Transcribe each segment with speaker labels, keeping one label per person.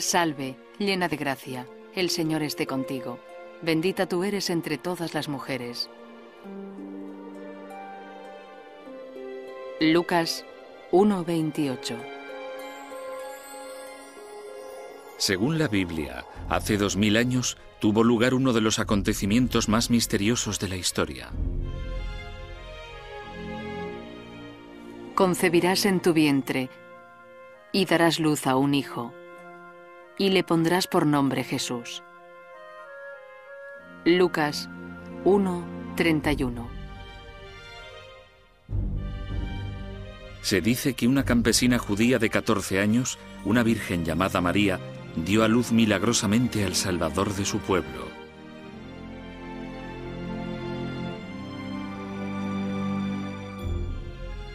Speaker 1: Salve, llena de gracia, el Señor esté contigo. Bendita tú eres entre todas las mujeres. Lucas 1:28.
Speaker 2: Según la Biblia, hace 2000 años tuvo lugar uno de los acontecimientos más misteriosos de la historia.
Speaker 1: Concebirás en tu vientre y darás luz a un hijo, y le pondrás por nombre Jesús. Lucas 1:31.
Speaker 2: Se dice que una campesina judía de 14 años, una virgen llamada María, dio a luz milagrosamente al Salvador de su pueblo.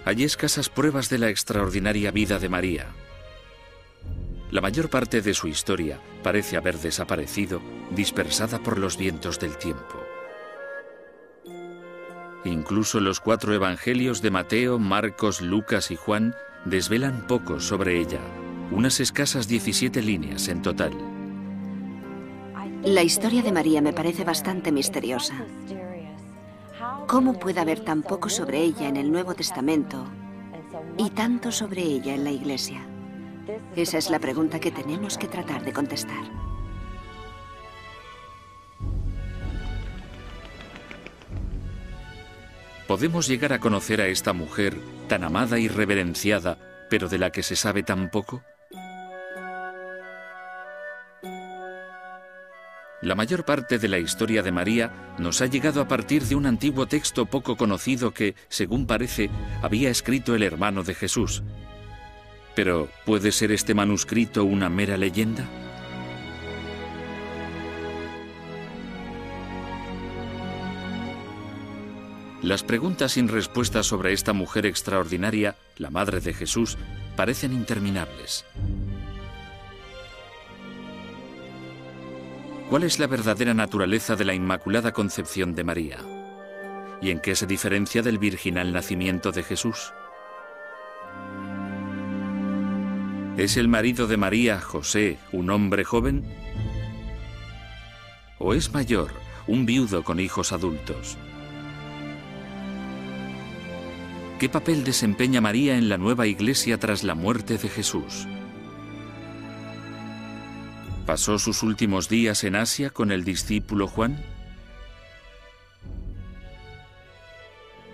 Speaker 2: Hay escasas pruebas de la extraordinaria vida de María. La mayor parte de su historia parece haber desaparecido, dispersada por los vientos del tiempo. Incluso los 4 evangelios de Mateo, Marcos, Lucas y Juan desvelan poco sobre ella, unas escasas 17 líneas en total.
Speaker 3: La historia de María me parece bastante misteriosa. ¿Cómo puede haber tan poco sobre ella en el Nuevo Testamento y tanto sobre ella en la Iglesia? Esa es la pregunta que tenemos que tratar de contestar.
Speaker 2: ¿Podemos llegar a conocer a esta mujer tan amada y reverenciada, pero de la que se sabe tan poco? La mayor parte de la historia de María nos ha llegado a partir de un antiguo texto poco conocido que, según parece, había escrito el hermano de Jesús. Pero, ¿puede ser este manuscrito una mera leyenda? Las preguntas sin respuesta sobre esta mujer extraordinaria, la Madre de Jesús, parecen interminables. ¿Cuál es la verdadera naturaleza de la Inmaculada Concepción de María? ¿Y en qué se diferencia del virginal nacimiento de Jesús? ¿Es el marido de María, José, un hombre joven? ¿O es mayor, un viudo con hijos adultos? ¿Qué papel desempeña María en la nueva Iglesia tras la muerte de Jesús? ¿Pasó sus últimos días en Asia con el discípulo Juan?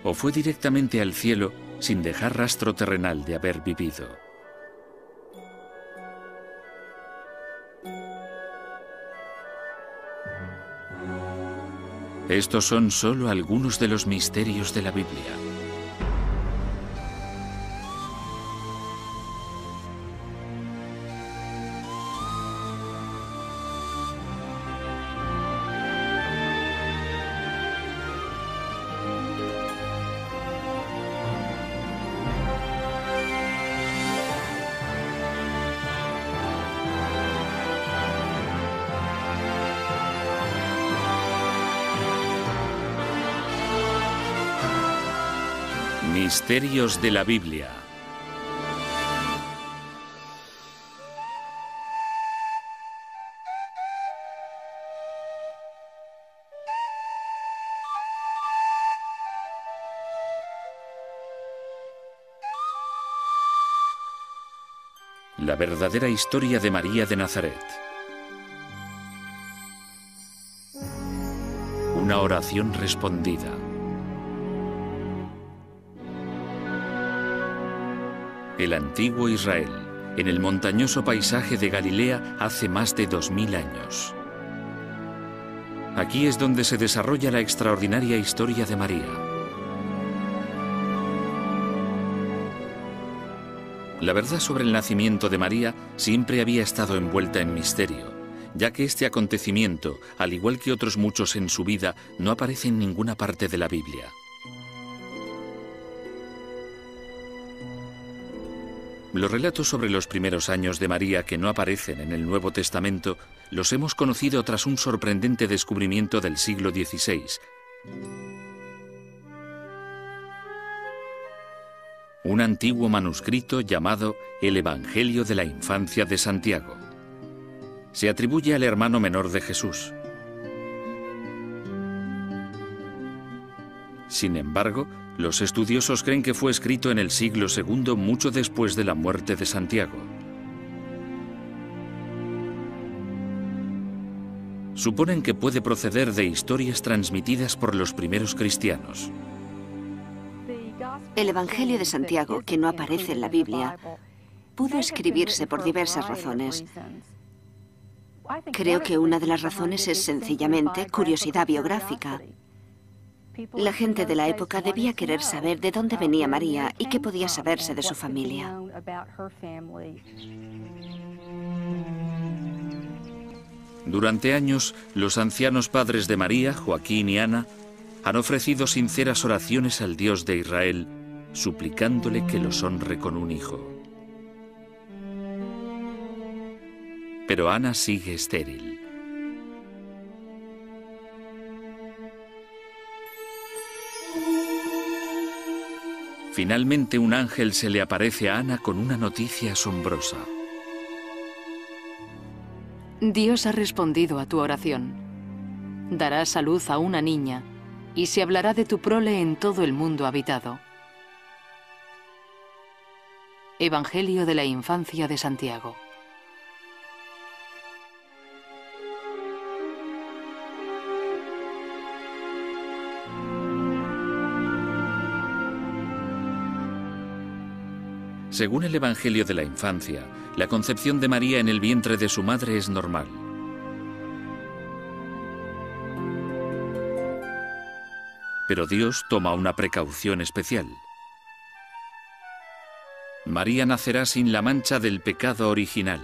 Speaker 2: ¿O fue directamente al cielo sin dejar rastro terrenal de haber vivido? Estos son solo algunos de los misterios de la Biblia. Misterios de la Biblia. La verdadera historia de María de Nazaret. Una oración respondida. El antiguo Israel, en el montañoso paisaje de Galilea hace más de 2000 años. Aquí es donde se desarrolla la extraordinaria historia de María. La verdad sobre el nacimiento de María siempre había estado envuelta en misterio, ya que este acontecimiento, al igual que otros muchos en su vida, no aparece en ninguna parte de la Biblia. Los relatos sobre los primeros años de María que no aparecen en el Nuevo Testamento los hemos conocido tras un sorprendente descubrimiento del siglo XVI. Un antiguo manuscrito llamado El Evangelio de la Infancia de Santiago. se atribuye al hermano menor de Jesús. Sin embargo, los estudiosos creen que fue escrito en el siglo II, mucho después de la muerte de Santiago. Suponen que puede proceder de historias transmitidas por los primeros cristianos.
Speaker 3: El Evangelio de Santiago, que no aparece en la Biblia, pudo escribirse por diversas razones. Creo que una de las razones es sencillamente curiosidad biográfica. La gente de la época debía querer saber de dónde venía María y qué podía saberse de su familia.
Speaker 2: Durante años, los ancianos padres de María, Joaquín y Ana, han ofrecido sinceras oraciones al Dios de Israel, suplicándole que los honre con un hijo. Pero Ana sigue estéril. Finalmente, un ángel se le aparece a Ana con una noticia asombrosa.
Speaker 1: Dios ha respondido a tu oración. Darás a luz a una niña, y se hablará de tu prole en todo el mundo habitado. Evangelio de la infancia de Santiago.
Speaker 2: Según el Evangelio de la infancia, la concepción de María en el vientre de su madre es normal. Pero Dios toma una precaución especial. María nacerá sin la mancha del pecado original,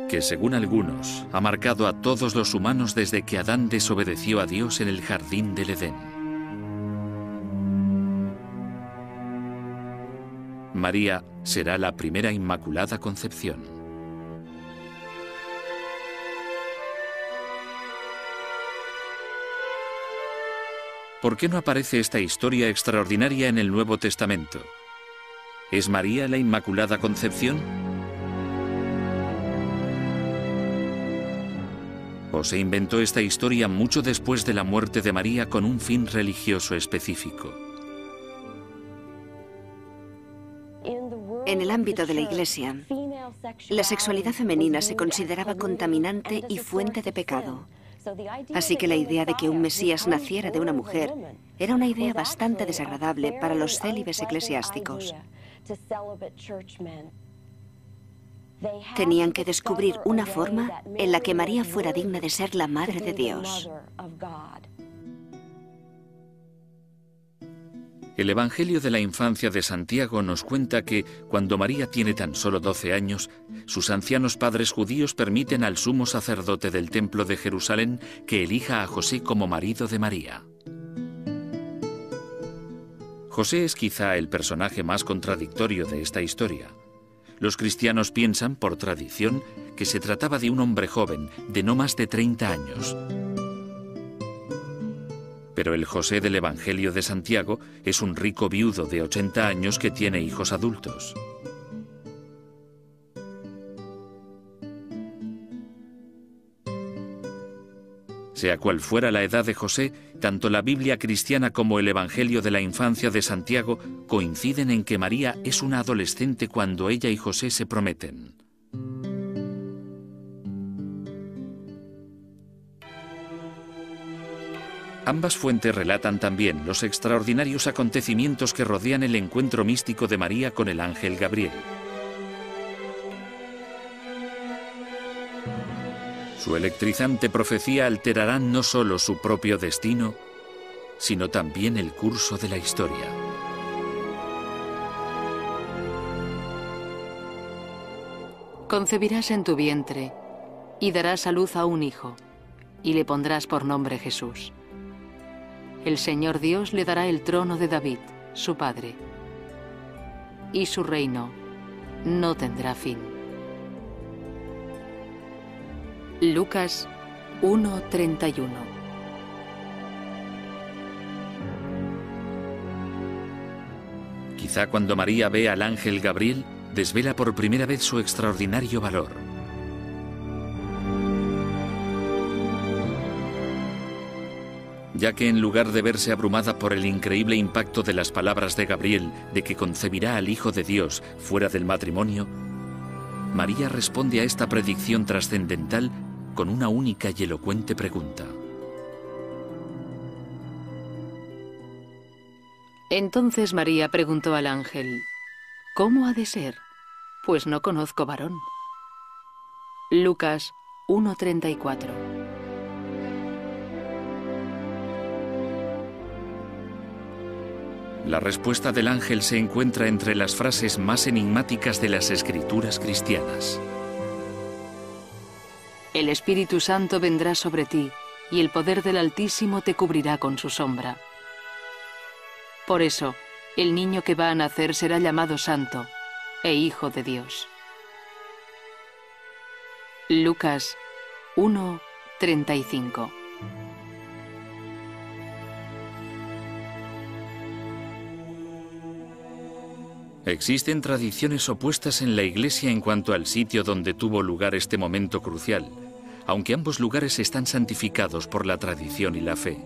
Speaker 2: que según algunos ha marcado a todos los humanos desde que Adán desobedeció a Dios en el jardín del Edén. María será la primera Inmaculada Concepción. ¿Por qué no aparece esta historia extraordinaria en el Nuevo Testamento? ¿Es María la Inmaculada Concepción? ¿O se inventó esta historia mucho después de la muerte de María con un fin religioso específico?
Speaker 3: En el ámbito de la Iglesia, la sexualidad femenina se consideraba contaminante y fuente de pecado. Así que la idea de que un Mesías naciera de una mujer era una idea bastante desagradable para los célibes eclesiásticos. Tenían que descubrir una forma en la que María fuera digna de ser la Madre de Dios.
Speaker 2: El Evangelio de la infancia de Santiago nos cuenta que, cuando María tiene tan solo 12 años, sus ancianos padres judíos permiten al sumo sacerdote del Templo de Jerusalén que elija a José como marido de María. José es quizá el personaje más contradictorio de esta historia. Los cristianos piensan, por tradición, que se trataba de un hombre joven, de no más de 30 años. Pero el José del Evangelio de Santiago es un rico viudo de 80 años que tiene hijos adultos. Sea cual fuera la edad de José, tanto la Biblia cristiana como el Evangelio de la infancia de Santiago coinciden en que María es una adolescente cuando ella y José se prometen. Ambas fuentes relatan también los extraordinarios acontecimientos que rodean el encuentro místico de María con el ángel Gabriel. Su electrizante profecía alterará no solo su propio destino, sino también el curso de la historia.
Speaker 1: Concebirás en tu vientre y darás a luz a un hijo, y le pondrás por nombre Jesús. El Señor Dios le dará el trono de David, su padre, y su reino no tendrá fin. Lucas 1:31.
Speaker 2: Quizá cuando María ve al ángel Gabriel, desvela por primera vez su extraordinario valor. Ya que en lugar de verse abrumada por el increíble impacto de las palabras de Gabriel de que concebirá al Hijo de Dios fuera del matrimonio, María responde a esta predicción trascendental con una única y elocuente pregunta.
Speaker 1: Entonces María preguntó al ángel: ¿Cómo ha de ser? Pues no conozco varón. Lucas 1:34.
Speaker 2: La respuesta del ángel se encuentra entre las frases más enigmáticas de las escrituras cristianas.
Speaker 1: El Espíritu Santo vendrá sobre ti, y el poder del Altísimo te cubrirá con su sombra. Por eso, el niño que va a nacer será llamado Santo e Hijo de Dios. Lucas 1:35.
Speaker 2: Existen tradiciones opuestas en la Iglesia en cuanto al sitio donde tuvo lugar este momento crucial, aunque ambos lugares están santificados por la tradición y la fe.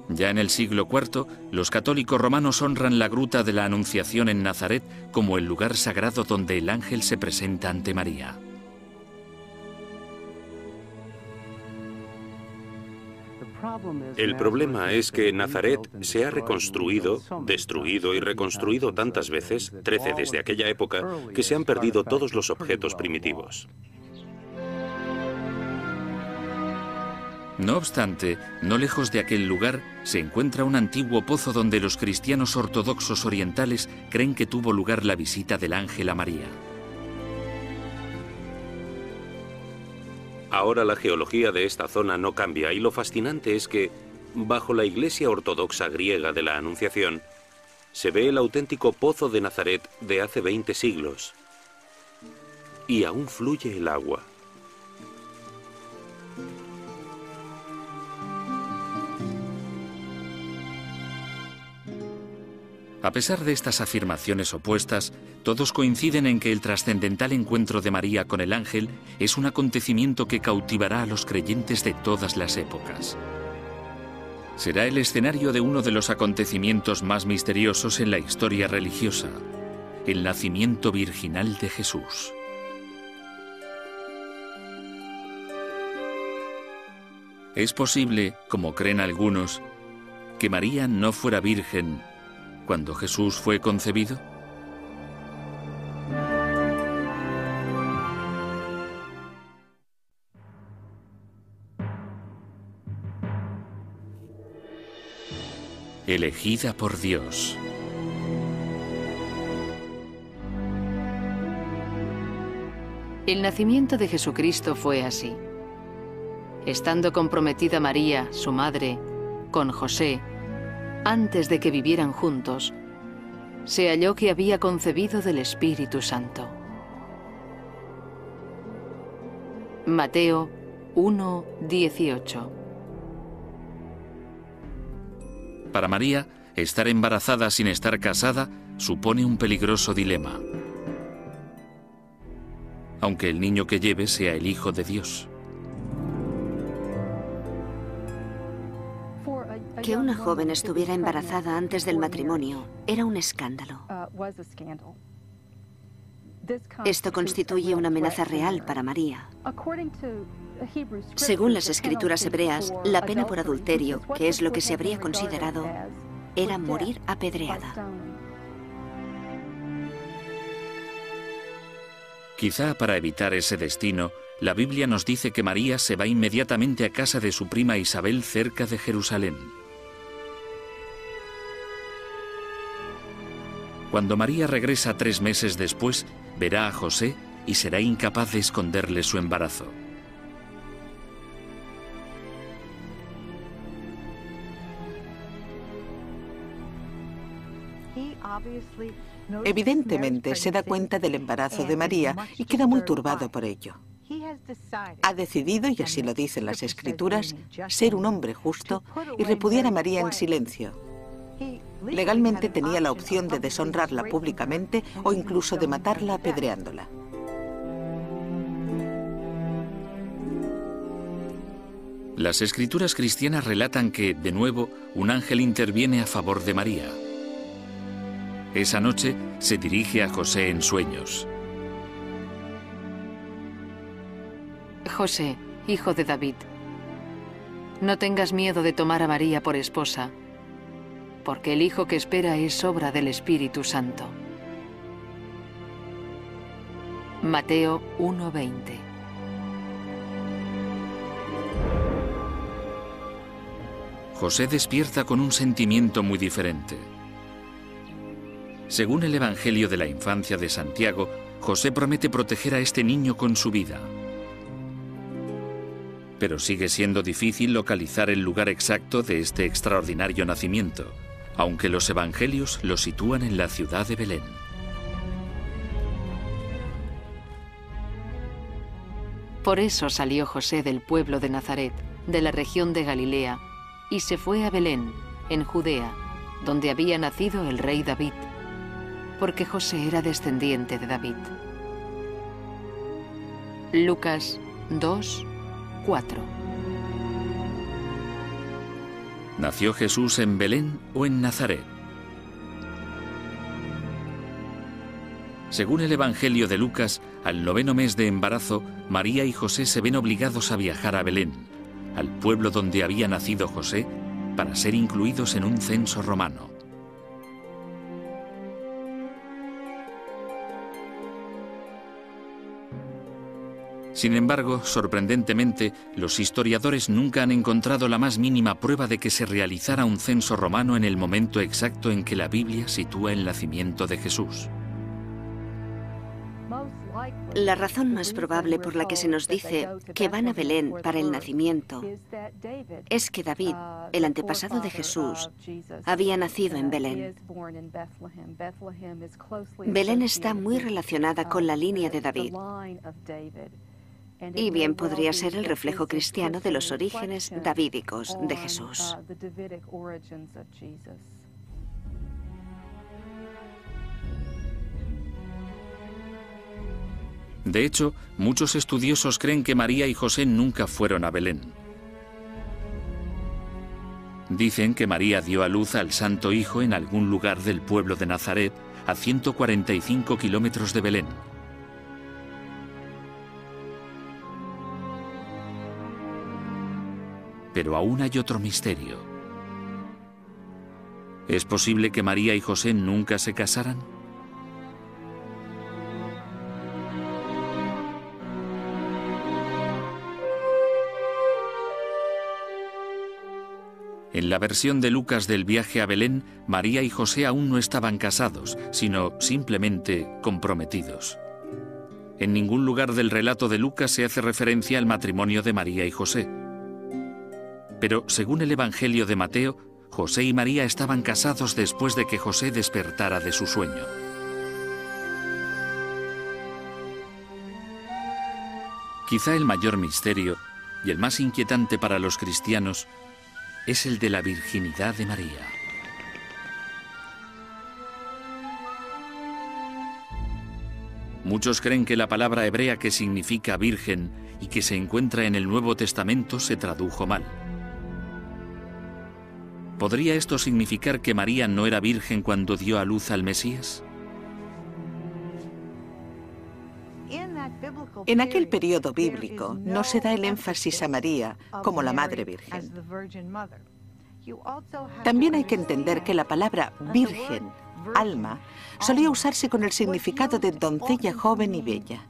Speaker 2: Ya en el siglo IV, los católicos romanos honran la gruta de la Anunciación en Nazaret como el lugar sagrado donde el ángel se presenta ante María.
Speaker 4: El problema es que Nazaret se ha reconstruido, destruido y reconstruido tantas veces, 13 desde aquella época, que se han perdido todos los objetos primitivos.
Speaker 2: No obstante, no lejos de aquel lugar se encuentra un antiguo pozo donde los cristianos ortodoxos orientales creen que tuvo lugar la visita del ángel a María.
Speaker 4: Ahora la geología de esta zona no cambia y lo fascinante es que, bajo la Iglesia ortodoxa griega de la Anunciación, se ve el auténtico pozo de Nazaret de hace 20 siglos. Y aún fluye el agua.
Speaker 2: A pesar de estas afirmaciones opuestas, todos coinciden en que el trascendental encuentro de María con el ángel es un acontecimiento que cautivará a los creyentes de todas las épocas. Será el escenario de uno de los acontecimientos más misteriosos en la historia religiosa, el nacimiento virginal de Jesús. Es posible, como creen algunos, que María no fuera virgen cuando Jesús fue concebido. Elegida por Dios.
Speaker 1: El nacimiento de Jesucristo fue así. Estando comprometida María, su madre, con José, antes de que vivieran juntos, se halló que había concebido del Espíritu Santo. Mateo 1:18.
Speaker 2: Para María, estar embarazada sin estar casada supone un peligroso dilema, aunque el niño que lleve sea el Hijo de Dios.
Speaker 3: Que una joven estuviera embarazada antes del matrimonio era un escándalo. Esto constituye una amenaza real para María. Según las escrituras hebreas, la pena por adulterio, que es lo que se habría considerado, era morir apedreada.
Speaker 2: Quizá para evitar ese destino, la Biblia nos dice que María se va inmediatamente a casa de su prima Isabel cerca de Jerusalén. Cuando María regresa 3 meses después, verá a José y será incapaz de esconderle su embarazo.
Speaker 5: Evidentemente se da cuenta del embarazo de María y queda muy turbado por ello. Ha decidido, y así lo dicen las Escrituras, ser un hombre justo y repudiar a María en silencio. Legalmente tenía la opción de deshonrarla públicamente o incluso de matarla apedreándola.
Speaker 2: Las escrituras cristianas relatan que, de nuevo, un ángel interviene a favor de María. Esa noche se dirige a José en sueños.
Speaker 1: José, hijo de David, no tengas miedo de tomar a María por esposa, porque el hijo que espera es obra del Espíritu Santo. Mateo 1:20.
Speaker 2: José despierta con un sentimiento muy diferente. Según el Evangelio de la Infancia de Santiago, José promete proteger a este niño con su vida. Pero sigue siendo difícil localizar el lugar exacto de este extraordinario nacimiento, aunque los evangelios lo sitúan en la ciudad de Belén.
Speaker 1: Por eso salió José del pueblo de Nazaret, de la región de Galilea, y se fue a Belén, en Judea, donde había nacido el rey David, porque José era descendiente de David. Lucas 2:4.
Speaker 2: ¿Nació Jesús en Belén o en Nazaret? Según el Evangelio de Lucas, al 9º mes de embarazo, María y José se ven obligados a viajar a Belén, al pueblo donde había nacido José, para ser incluidos en un censo romano. Sin embargo, sorprendentemente, los historiadores nunca han encontrado la más mínima prueba de que se realizara un censo romano en el momento exacto en que la Biblia sitúa el nacimiento de Jesús.
Speaker 3: La razón más probable por la que se nos dice que van a Belén para el nacimiento es que David, el antepasado de Jesús, había nacido en Belén. Belén está muy relacionada con la línea de David. Y bien podría ser el reflejo cristiano de los orígenes davídicos de Jesús.
Speaker 2: De hecho, muchos estudiosos creen que María y José nunca fueron a Belén. Dicen que María dio a luz al Santo Hijo en algún lugar del pueblo de Nazaret, a 145 kilómetros de Belén. Pero aún hay otro misterio. ¿Es posible que María y José nunca se casaran? En la versión de Lucas del viaje a Belén, María y José aún no estaban casados, sino simplemente comprometidos. En ningún lugar del relato de Lucas se hace referencia al matrimonio de María y José. Pero, según el Evangelio de Mateo, José y María estaban casados después de que José despertara de su sueño. Quizá el mayor misterio, y el más inquietante para los cristianos, es el de la virginidad de María. Muchos creen que la palabra hebrea que significa virgen y que se encuentra en el Nuevo Testamento se tradujo mal. ¿Podría esto significar que María no era virgen cuando dio a luz al Mesías?
Speaker 5: En aquel periodo bíblico no se da el énfasis a María como la Madre Virgen. También hay que entender que la palabra virgen, alma, solía usarse con el significado de doncella joven y bella.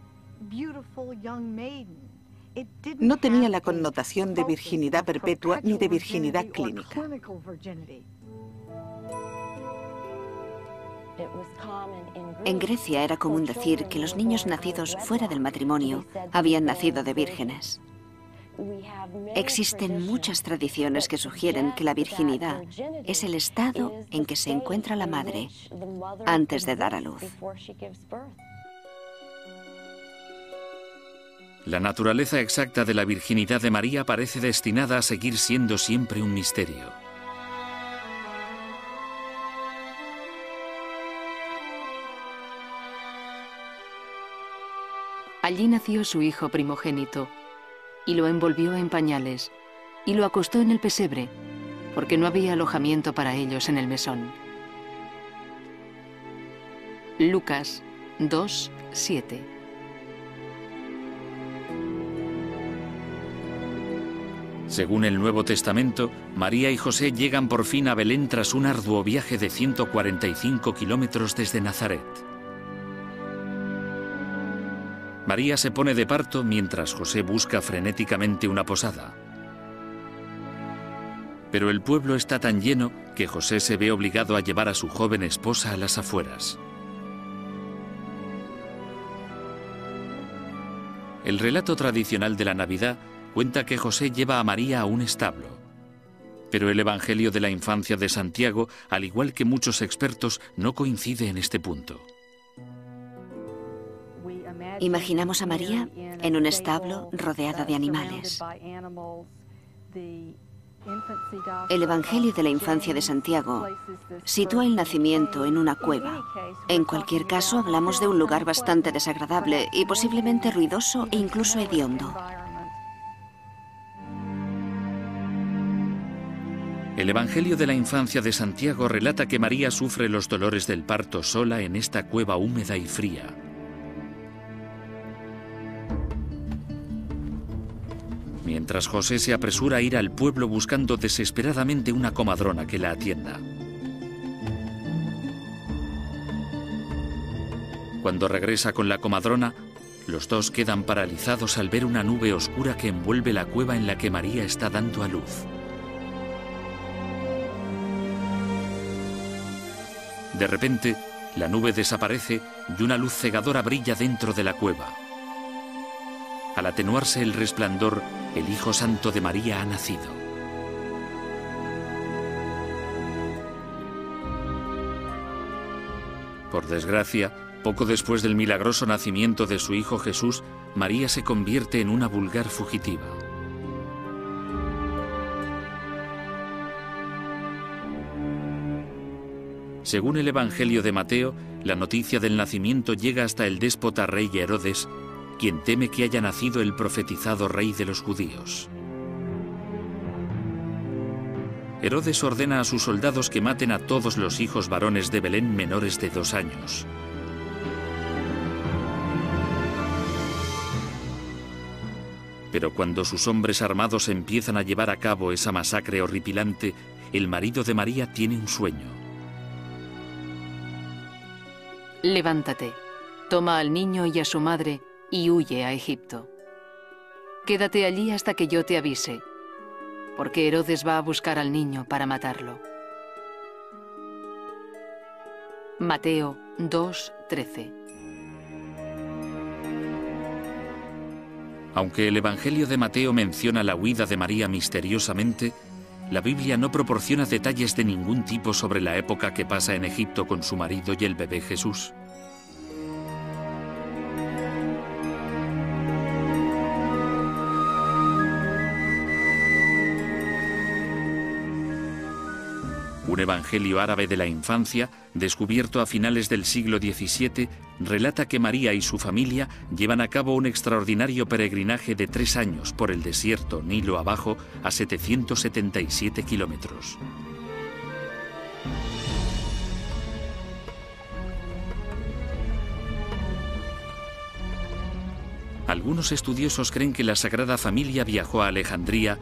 Speaker 5: No tenía la connotación de virginidad perpetua ni de virginidad clínica.
Speaker 3: En Grecia era común decir que los niños nacidos fuera del matrimonio habían nacido de vírgenes. Existen muchas tradiciones que sugieren que la virginidad es el estado en que se encuentra la madre antes de dar a luz.
Speaker 2: La naturaleza exacta de la virginidad de María parece destinada a seguir siendo siempre un misterio.
Speaker 1: Allí nació su hijo primogénito, y lo envolvió en pañales, y lo acostó en el pesebre, porque no había alojamiento para ellos en el mesón. Lucas 2:7.
Speaker 2: Según el Nuevo Testamento, María y José llegan por fin a Belén tras un arduo viaje de 145 kilómetros desde Nazaret. María se pone de parto mientras José busca frenéticamente una posada. Pero el pueblo está tan lleno que José se ve obligado a llevar a su joven esposa a las afueras. El relato tradicional de la Navidad cuenta que José lleva a María a un establo. Pero el Evangelio de la Infancia de Santiago, al igual que muchos expertos, no coincide en este punto.
Speaker 3: Imaginamos a María en un establo rodeada de animales. El Evangelio de la Infancia de Santiago sitúa el nacimiento en una cueva. En cualquier caso, hablamos de un lugar bastante desagradable y posiblemente ruidoso e incluso hediondo.
Speaker 2: El Evangelio de la Infancia de Santiago relata que María sufre los dolores del parto sola en esta cueva húmeda y fría. Mientras José se apresura a ir al pueblo buscando desesperadamente una comadrona que la atienda. Cuando regresa con la comadrona, los dos quedan paralizados al ver una nube oscura que envuelve la cueva en la que María está dando a luz. De repente, la nube desaparece y una luz cegadora brilla dentro de la cueva. Al atenuarse el resplandor, el Hijo Santo de María ha nacido. Por desgracia, poco después del milagroso nacimiento de su Hijo Jesús, María se convierte en una vulgar fugitiva. Según el Evangelio de Mateo, la noticia del nacimiento llega hasta el déspota rey Herodes, quien teme que haya nacido el profetizado rey de los judíos. Herodes ordena a sus soldados que maten a todos los hijos varones de Belén menores de 2 años. Pero cuando sus hombres armados empiezan a llevar a cabo esa masacre horripilante, el marido de María tiene un sueño.
Speaker 1: Levántate, toma al niño y a su madre y huye a Egipto. Quédate allí hasta que yo te avise, porque Herodes va a buscar al niño para matarlo. Mateo 2:13.
Speaker 2: Aunque el Evangelio de Mateo menciona la huida de María misteriosamente, la Biblia no proporciona detalles de ningún tipo sobre la época que pasa en Egipto con su marido y el bebé Jesús. Un evangelio árabe de la infancia, descubierto a finales del siglo XVII, relata que María y su familia llevan a cabo un extraordinario peregrinaje de 3 años por el desierto Nilo abajo a 777 kilómetros. Algunos estudiosos creen que la Sagrada Familia viajó a Alejandría,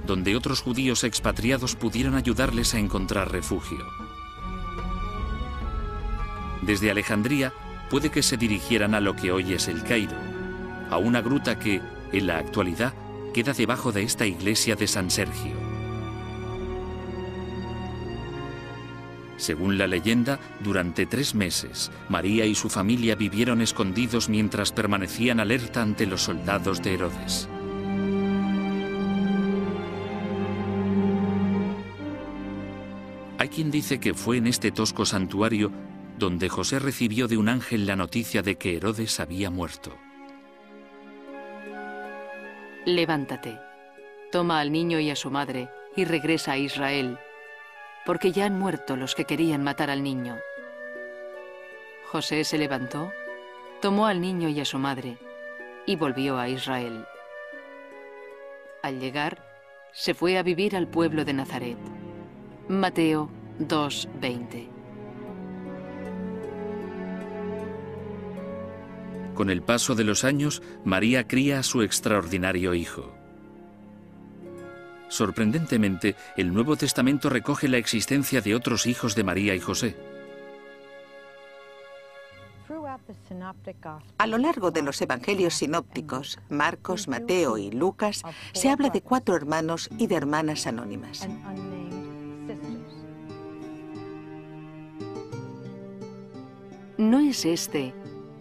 Speaker 2: donde otros judíos expatriados pudieron ayudarles a encontrar refugio. Desde Alejandría puede que se dirigieran a lo que hoy es el Cairo, a una gruta que, en la actualidad, queda debajo de esta iglesia de San Sergio. Según la leyenda, durante 3 meses, María y su familia vivieron escondidos mientras permanecían alerta ante los soldados de Herodes. Hay quien dice que fue en este tosco santuario donde José recibió de un ángel la noticia de que Herodes había muerto.
Speaker 1: Levántate, toma al niño y a su madre y regresa a Israel, porque ya han muerto los que querían matar al niño. José se levantó, tomó al niño y a su madre, y volvió a Israel. Al llegar, se fue a vivir al pueblo de Nazaret. Mateo 2:20.
Speaker 2: Con el paso de los años, María cría a su extraordinario hijo. Sorprendentemente, el Nuevo Testamento recoge la existencia de otros hijos de María y José.
Speaker 5: A lo largo de los evangelios sinópticos, Marcos, Mateo y Lucas, se habla de 4 hermanos y de hermanas anónimas.
Speaker 1: ¿No es este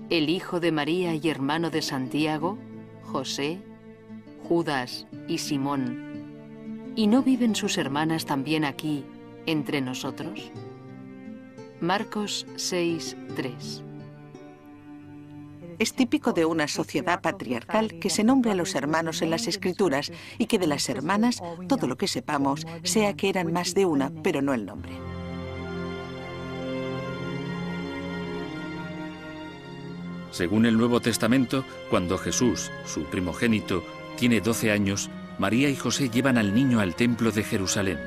Speaker 1: el hijo de María y hermano de Santiago, José, Judas y Simón? ¿Y no viven sus hermanas también aquí, entre nosotros? Marcos 6:3.
Speaker 5: Es típico de una sociedad patriarcal que se nombre a los hermanos en las Escrituras y que de las hermanas, todo lo que sepamos, sea que eran más de una, pero no el nombre.
Speaker 2: Según el Nuevo Testamento, cuando Jesús, su primogénito, tiene 12 años, María y José llevan al niño al templo de Jerusalén,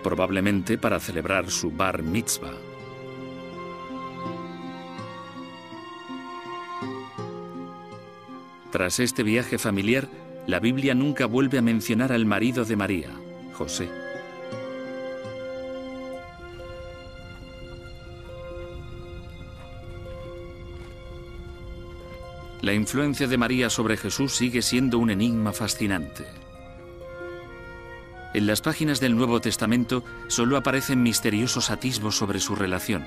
Speaker 2: probablemente para celebrar su bar mitzvah. Tras este viaje familiar, la Biblia nunca vuelve a mencionar al marido de María, José. La influencia de María sobre Jesús sigue siendo un enigma fascinante. En las páginas del Nuevo Testamento solo aparecen misteriosos atisbos sobre su relación.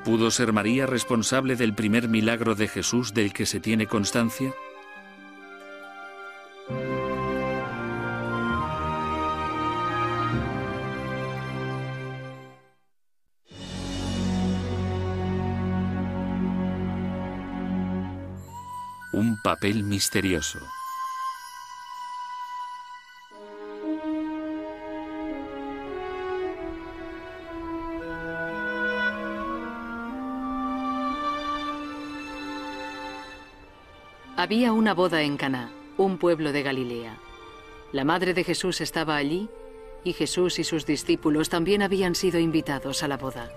Speaker 2: ¿Pudo ser María responsable del primer milagro de Jesús del que se tiene constancia? Un papel misterioso.
Speaker 1: Había una boda en Caná, un pueblo de Galilea. La madre de Jesús estaba allí y Jesús y sus discípulos también habían sido invitados a la boda.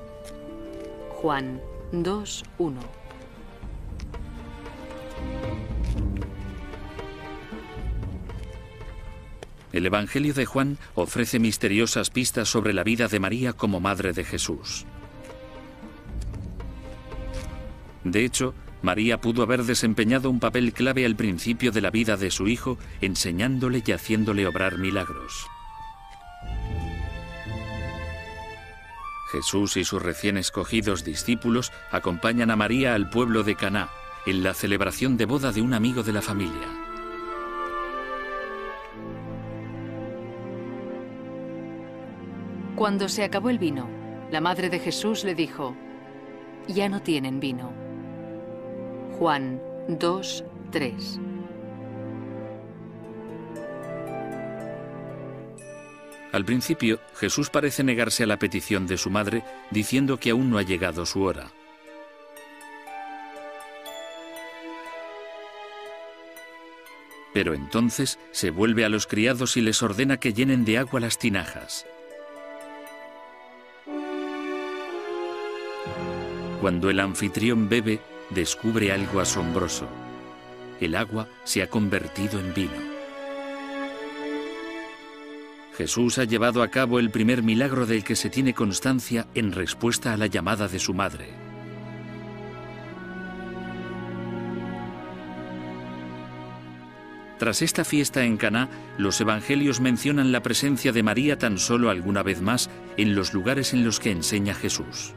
Speaker 1: Juan 2:1.
Speaker 2: El Evangelio de Juan ofrece misteriosas pistas sobre la vida de María como madre de Jesús. De hecho, María pudo haber desempeñado un papel clave al principio de la vida de su hijo, enseñándole y haciéndole obrar milagros. Jesús y sus recién escogidos discípulos acompañan a María al pueblo de Caná, en la celebración de boda de un amigo de la familia.
Speaker 1: Cuando se acabó el vino, la madre de Jesús le dijo: «Ya no tienen vino». Juan 2:3.
Speaker 2: Al principio, Jesús parece negarse a la petición de su madre, diciendo que aún no ha llegado su hora. Pero entonces se vuelve a los criados y les ordena que llenen de agua las tinajas. Cuando el anfitrión bebe, descubre algo asombroso. El agua se ha convertido en vino. Jesús ha llevado a cabo el primer milagro del que se tiene constancia en respuesta a la llamada de su madre. Tras esta fiesta en Caná, los evangelios mencionan la presencia de María tan solo alguna vez más en los lugares en los que enseña Jesús.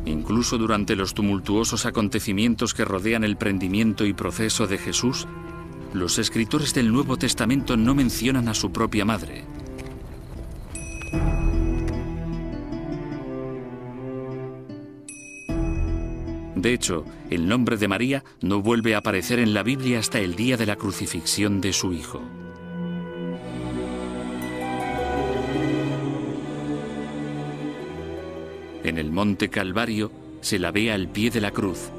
Speaker 2: Incluso durante los tumultuosos acontecimientos que rodean el prendimiento y proceso de Jesús, los escritores del Nuevo Testamento no mencionan a su propia madre. De hecho, el nombre de María no vuelve a aparecer en la Biblia hasta el día de la crucifixión de su hijo. En el monte Calvario se la ve al pie de la cruz,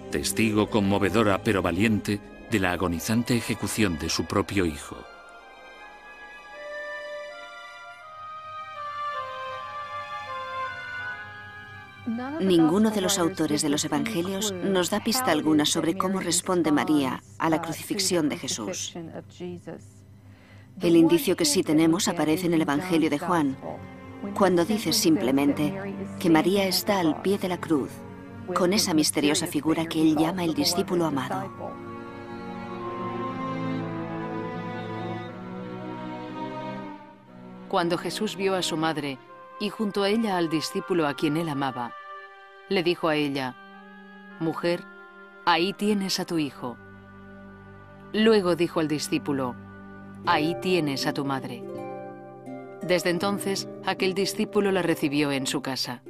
Speaker 2: testigo conmovedora pero valiente de la agonizante ejecución de su propio hijo.
Speaker 3: Ninguno de los autores de los Evangelios nos da pista alguna sobre cómo responde María a la crucifixión de Jesús. El indicio que sí tenemos aparece en el Evangelio de Juan, cuando dice simplemente que María está al pie de la cruz, con esa misteriosa figura que él llama el discípulo amado.
Speaker 1: Cuando Jesús vio a su madre y junto a ella al discípulo a quien él amaba, le dijo a ella: «Mujer, ahí tienes a tu hijo». Luego dijo al discípulo: «Ahí tienes a tu madre». Desde entonces, aquel discípulo la recibió en su casa.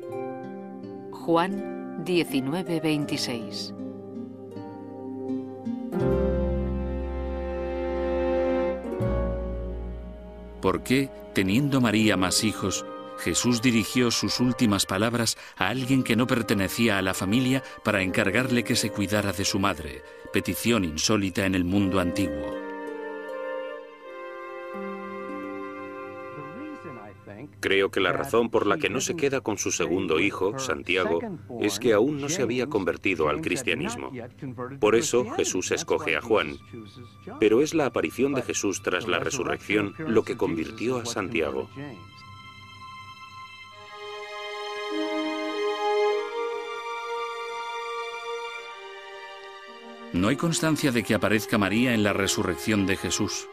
Speaker 1: Juan 19:26.
Speaker 2: ¿Por qué, teniendo María más hijos, Jesús dirigió sus últimas palabras a alguien que no pertenecía a la familia para encargarle que se cuidara de su madre? Petición insólita en el mundo antiguo.
Speaker 4: Creo que la razón por la que no se queda con su segundo hijo, Santiago, es que aún no se había convertido al cristianismo. Por eso Jesús escoge a Juan. Pero es la aparición de Jesús tras la resurrección lo que convirtió a Santiago.
Speaker 2: No hay constancia de que aparezca María en la resurrección de Jesús.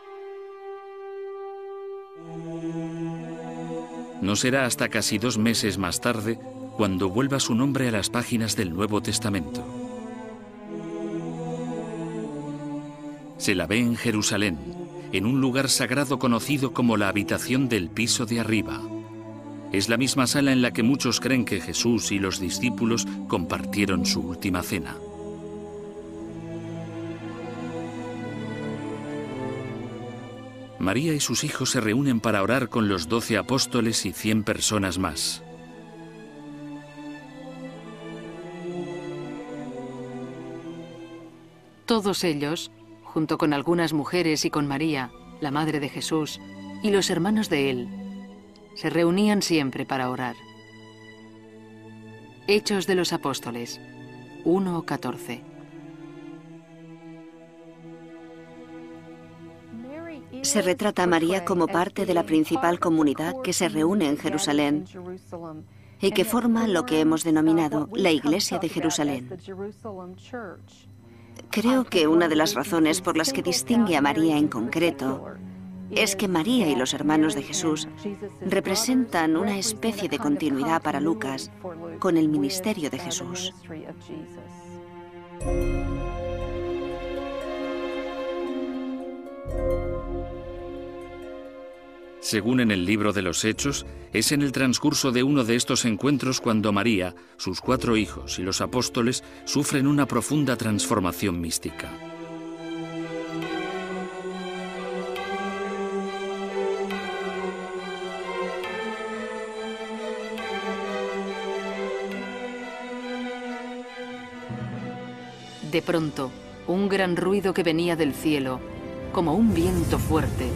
Speaker 2: No será hasta casi 2 meses más tarde cuando vuelva su nombre a las páginas del Nuevo Testamento. Se la ve en Jerusalén, en un lugar sagrado conocido como la habitación del piso de arriba. Es la misma sala en la que muchos creen que Jesús y los discípulos compartieron su última cena. María y sus hijos se reúnen para orar con los 12 apóstoles y 100 personas más.
Speaker 1: Todos ellos, junto con algunas mujeres y con María, la madre de Jesús, y los hermanos de él, se reunían siempre para orar. Hechos de los Apóstoles 1:14.
Speaker 3: Se retrata a María como parte de la principal comunidad que se reúne en Jerusalén y que forma lo que hemos denominado la Iglesia de Jerusalén. Creo que una de las razones por las que distingue a María en concreto es que María y los hermanos de Jesús representan una especie de continuidad para Lucas con el ministerio de Jesús.
Speaker 2: Según en el libro de los Hechos, es en el transcurso de uno de estos encuentros cuando María, sus 4 hijos y los apóstoles sufren una profunda transformación mística.
Speaker 1: De pronto, un gran ruido que venía del cielo, como un viento fuerte,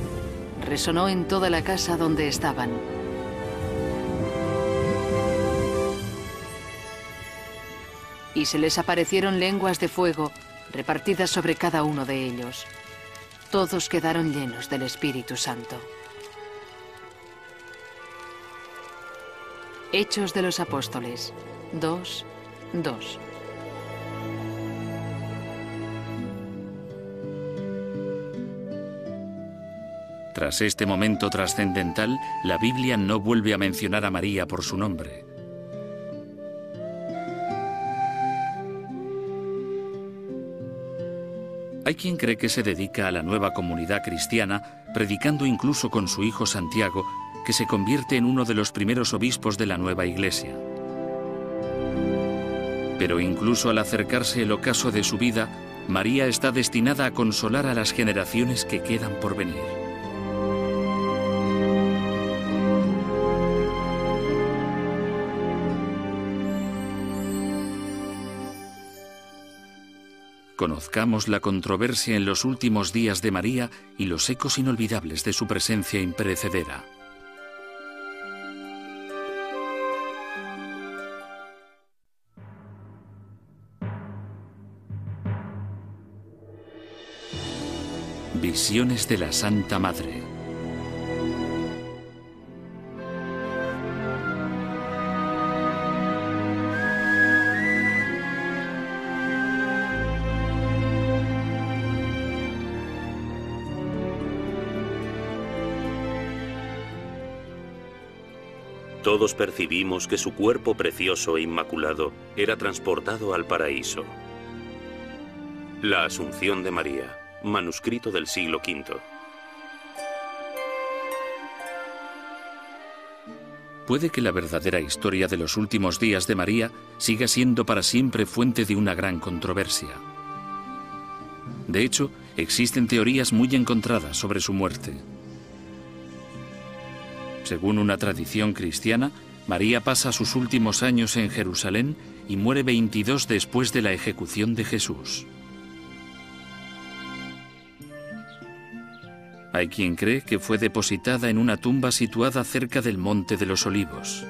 Speaker 1: resonó en toda la casa donde estaban. Y se les aparecieron lenguas de fuego repartidas sobre cada uno de ellos. Todos quedaron llenos del Espíritu Santo. Hechos de los Apóstoles 2:2.
Speaker 2: Tras este momento trascendental, la Biblia no vuelve a mencionar a María por su nombre. Hay quien cree que se dedica a la nueva comunidad cristiana, predicando incluso con su hijo Santiago, que se convierte en uno de los primeros obispos de la nueva iglesia. Pero incluso al acercarse el ocaso de su vida, María está destinada a consolar a las generaciones que quedan por venir. Conozcamos la controversia en los últimos días de María y los ecos inolvidables de su presencia imperecedera. Visiones de la Santa Madre.
Speaker 4: Todos percibimos que su cuerpo precioso e inmaculado era transportado al paraíso. La Asunción de María, manuscrito del siglo V.
Speaker 2: Puede que la verdadera historia de los últimos días de María siga siendo para siempre fuente de una gran controversia. De hecho, existen teorías muy encontradas sobre su muerte. Según una tradición cristiana, María pasa sus últimos años en Jerusalén y muere 22 después de la ejecución de Jesús. Hay quien cree que fue depositada en una tumba situada cerca del Monte de los Olivos.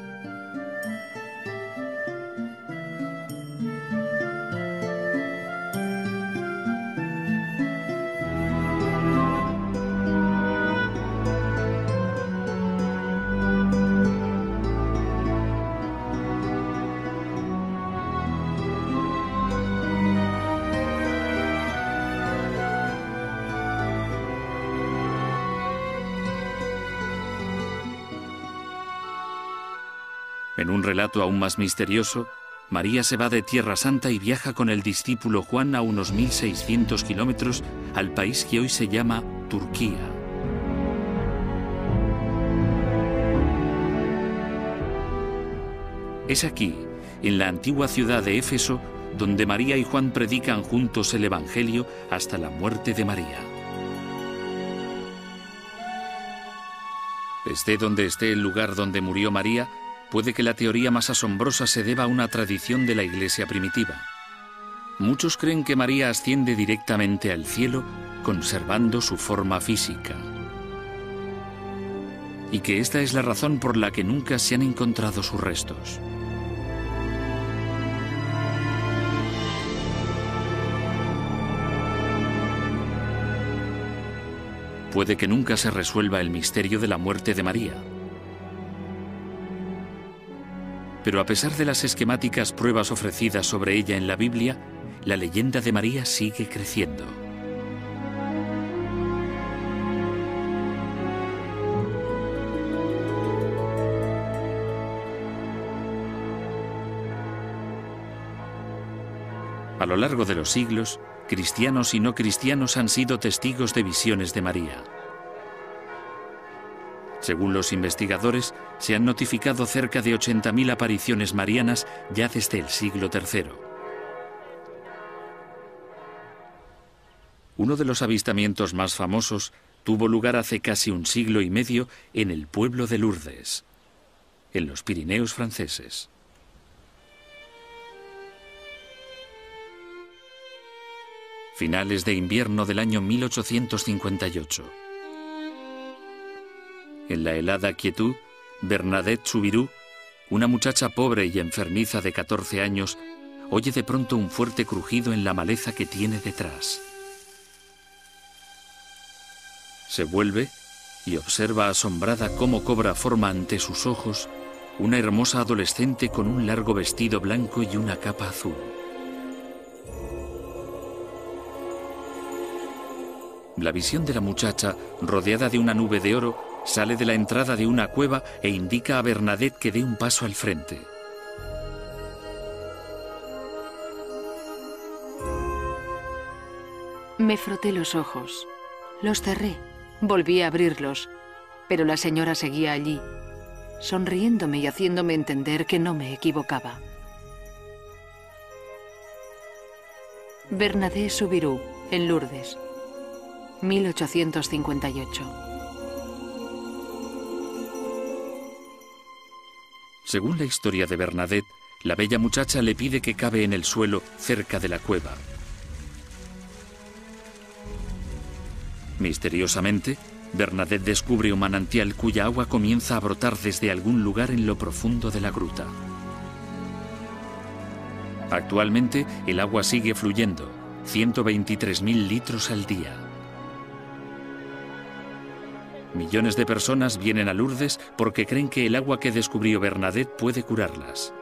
Speaker 2: En un relato aún más misterioso, María se va de Tierra Santa y viaja con el discípulo Juan a unos 1600 kilómetros al país que hoy se llama Turquía. Es aquí, en la antigua ciudad de Éfeso, donde María y Juan predican juntos el Evangelio hasta la muerte de María. Esté donde esté el lugar donde murió María, puede que la teoría más asombrosa se deba a una tradición de la Iglesia primitiva. Muchos creen que María asciende directamente al cielo, conservando su forma física. Y que esta es la razón por la que nunca se han encontrado sus restos. Puede que nunca se resuelva el misterio de la muerte de María. Pero a pesar de las esquemáticas pruebas ofrecidas sobre ella en la Biblia, la leyenda de María sigue creciendo. A lo largo de los siglos, cristianos y no cristianos han sido testigos de visiones de María. Según los investigadores, se han notificado cerca de 80.000 apariciones marianas ya desde el siglo III. Uno de los avistamientos más famosos tuvo lugar hace casi un siglo y medio en el pueblo de Lourdes, en los Pirineos franceses. Finales de invierno del año 1858. En la helada quietud, Bernadette Soubirous, una muchacha pobre y enfermiza de 14 años, oye de pronto un fuerte crujido en la maleza que tiene detrás. Se vuelve y observa asombrada cómo cobra forma ante sus ojos una hermosa adolescente con un largo vestido blanco y una capa azul. La visión de la muchacha, rodeada de una nube de oro, sale de la entrada de una cueva e indica a Bernadette que dé un paso al frente.
Speaker 1: Me froté los ojos, los cerré, volví a abrirlos, pero la señora seguía allí, sonriéndome y haciéndome entender que no me equivocaba. Bernadette Soubirous, en Lourdes, 1858.
Speaker 2: Según la historia de Bernadette, la bella muchacha le pide que cabe en el suelo cerca de la cueva. Misteriosamente, Bernadette descubre un manantial cuya agua comienza a brotar desde algún lugar en lo profundo de la gruta. Actualmente, el agua sigue fluyendo, 123.000 litros al día. Millones de personas vienen a Lourdes porque creen que el agua que descubrió Bernadette puede curarlas.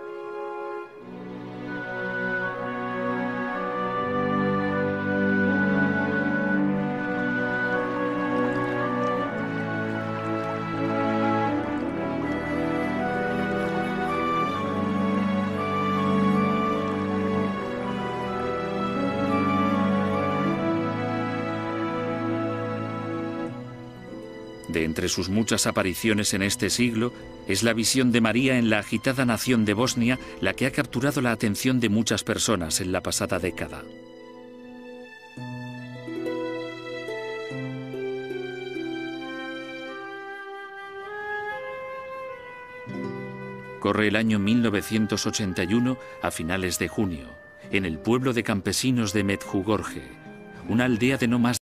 Speaker 2: De entre sus muchas apariciones en este siglo, es la visión de María en la agitada nación de Bosnia la que ha capturado la atención de muchas personas en la pasada década. Corre el año 1981 a finales de junio, en el pueblo de campesinos de Medjugorje, una aldea de no más